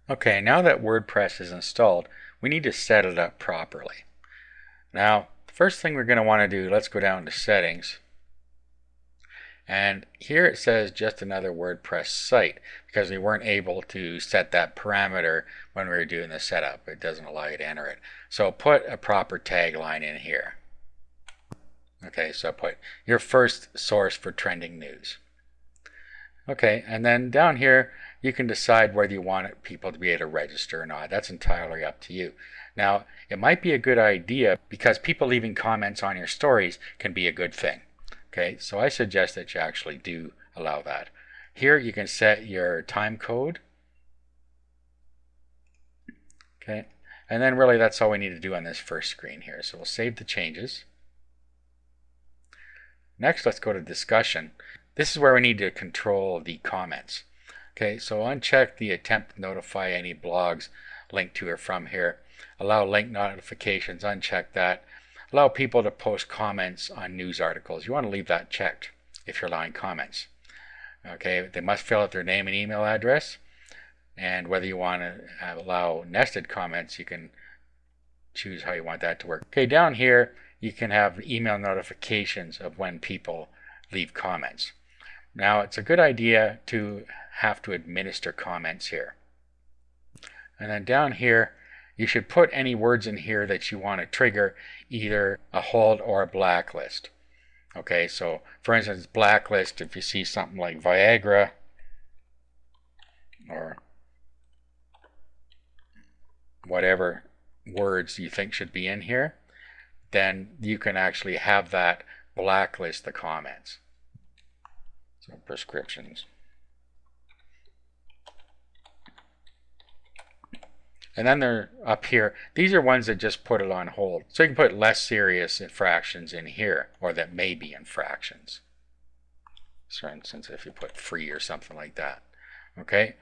Okay, now that WordPress is installed, we need to set it up properly. Now, the first thing we're going to want to do, let's go down to Settings. And here it says just another WordPress site because we weren't able to set that parameter when we were doing the setup. It doesn't allow you to enter it. So put a proper tagline in here. Okay, so put your first source for trending news. Okay, and then down here you can decide whether you want people to be able to register or not. That's entirely up to you. Now, it might be a good idea because people leaving comments on your stories can be a good thing. Okay, so I suggest that you actually do allow that. Here you can set your time code. Okay, and then really that's all we need to do on this first screen here. So we'll save the changes. Next, let's go to discussion. This is where we need to control the comments. Okay, so uncheck the attempt to notify any blogs linked to or from here. Allow link notifications, uncheck that. Allow people to post comments on news articles. You want to leave that checked if you're allowing comments. Okay, they must fill out their name and email address. And whether you want to allow nested comments, you can choose how you want that to work. Okay, down here you can have email notifications of when people leave comments. Now, it's a good idea to have to administer comments here. And then down here, you should put any words in here that you want to trigger either a hold or a blacklist. Okay, so for instance, blacklist, if you see something like Viagra or whatever words you think should be in here, then you can actually have that blacklist the comments. So prescriptions. And then they're up here. These are ones that just put it on hold. So you can put less serious infractions in here, or that may be infractions. For instance, if you put free or something like that. Okay?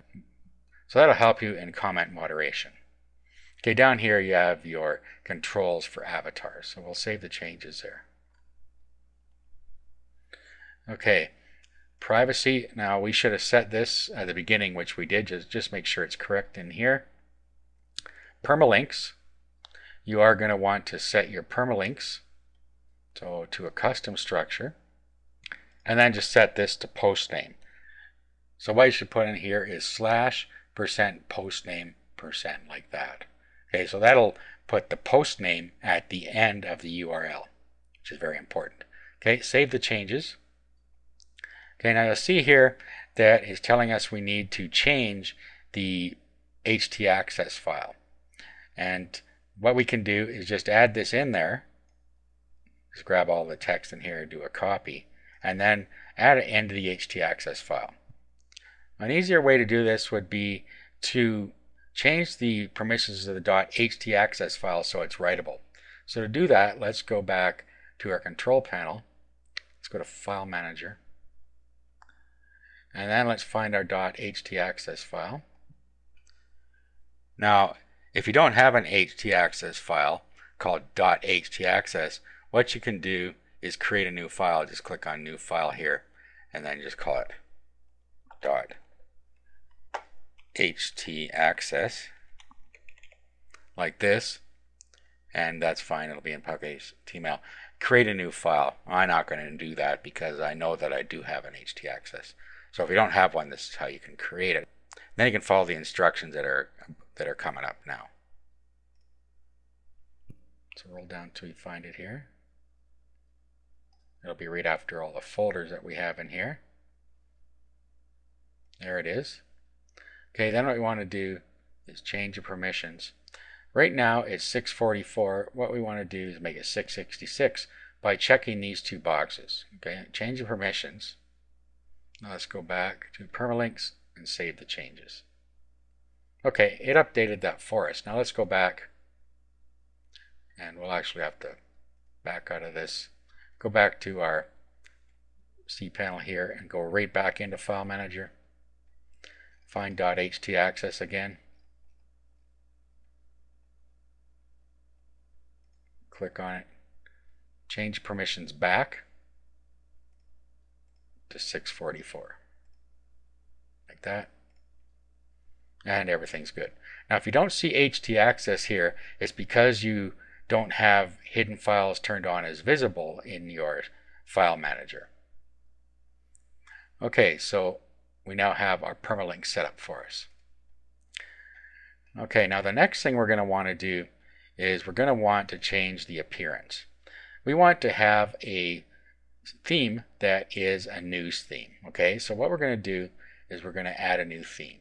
So that'll help you in comment moderation. Okay, down here you have your controls for avatars. So we'll save the changes there. Okay, privacy. Now we should have set this at the beginning, which we did. Just make sure it's correct in here. Permalinks. You are going to want to set your permalinks to a custom structure. And then just set this to post name. So what you should put in here is /%postname% like that. Okay, so that'll put the post name at the end of the URL, which is very important. Okay, save the changes. Okay, now you'll see here that is telling us we need to change the htaccess file. And what we can do is just add this in there. Just grab all the text in here, do a copy, and then add it into the htaccess file. An easier way to do this would be to change the permissions of the .htaccess file so it's writable. So to do that, let's go back to our control panel. Let's go to File Manager. And then let's find our .htaccess file. Now, if you don't have an htaccess file called .htaccess, what you can do is create a new file. Just click on New File here, and then just call it .htaccess like this, and that's fine. It'll be in public HTML. Create a new file. I'm not going to do that because I know that I do have an htaccess. So if you don't have one, this is how you can create it. Then you can follow the instructions that are coming up now. So roll down till you find it here. It'll be right after all the folders that we have in here. There it is. Okay, then what we want to do is change the permissions. Right now it's 644. What we want to do is make it 666 by checking these two boxes. Okay, change the permissions. Now let's go back to permalinks and save the changes. Okay, it updated that for us. Now let's go back, and we'll actually have to back out of this. Go back to our cPanel here and go right back into File Manager. Find .htaccess again. Click on it. Change permissions back to 644. Like that. and everything's good. Now if you don't see htaccess here, it's because you don't have hidden files turned on as visible in your file manager. Okay, so we now have our permalink set up for us. Okay, now the next thing we're going to want to do is we're going to want to change the appearance. We want to have a theme that is a news theme. Okay, so what we're going to do is we're going to add a new theme.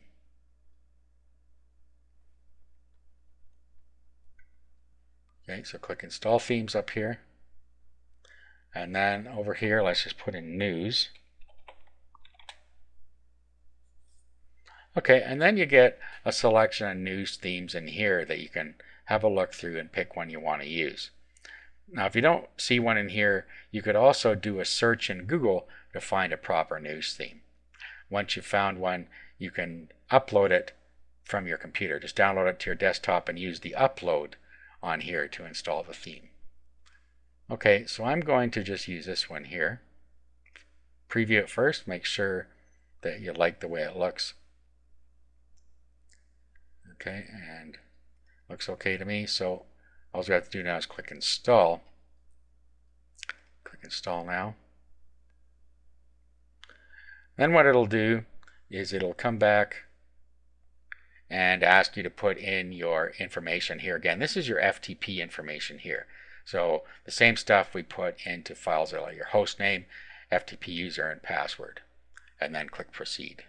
Okay, so click Install Themes up here. And then over here, let's just put in News. Okay, and then you get a selection of news themes in here that you can have a look through and pick one you want to use. Now, if you don't see one in here, you could also do a search in Google to find a proper news theme. Once you've found one, you can upload it from your computer. Just download it to your desktop and use the upload on here to install the theme. Okay, so I'm going to just use this one here. Preview it first, make sure that you like the way it looks. Okay, and looks okay to me, so all we have to do now is click Install. Click Install now. Then what it'll do is it'll come back and ask you to put in your information here. Again, this is your FTP information here. So the same stuff we put into FileZilla, your host name, FTP user, and password. And then click Proceed.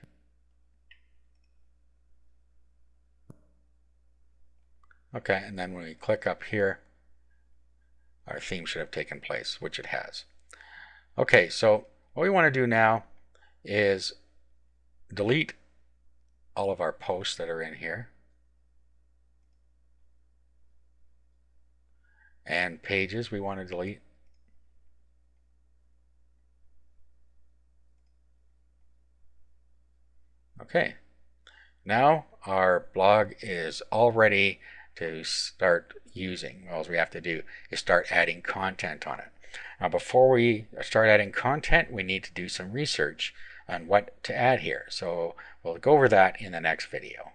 Okay, and then when we click up here, our theme should have taken place, which it has. Okay, so what we want to do now is delete all of our posts that are in here. And pages we want to delete. Okay, now our blog is all ready to start using. All we have to do is start adding content on it. Now before we start adding content, we need to do some research on what to add here. So we'll go over that in the next video.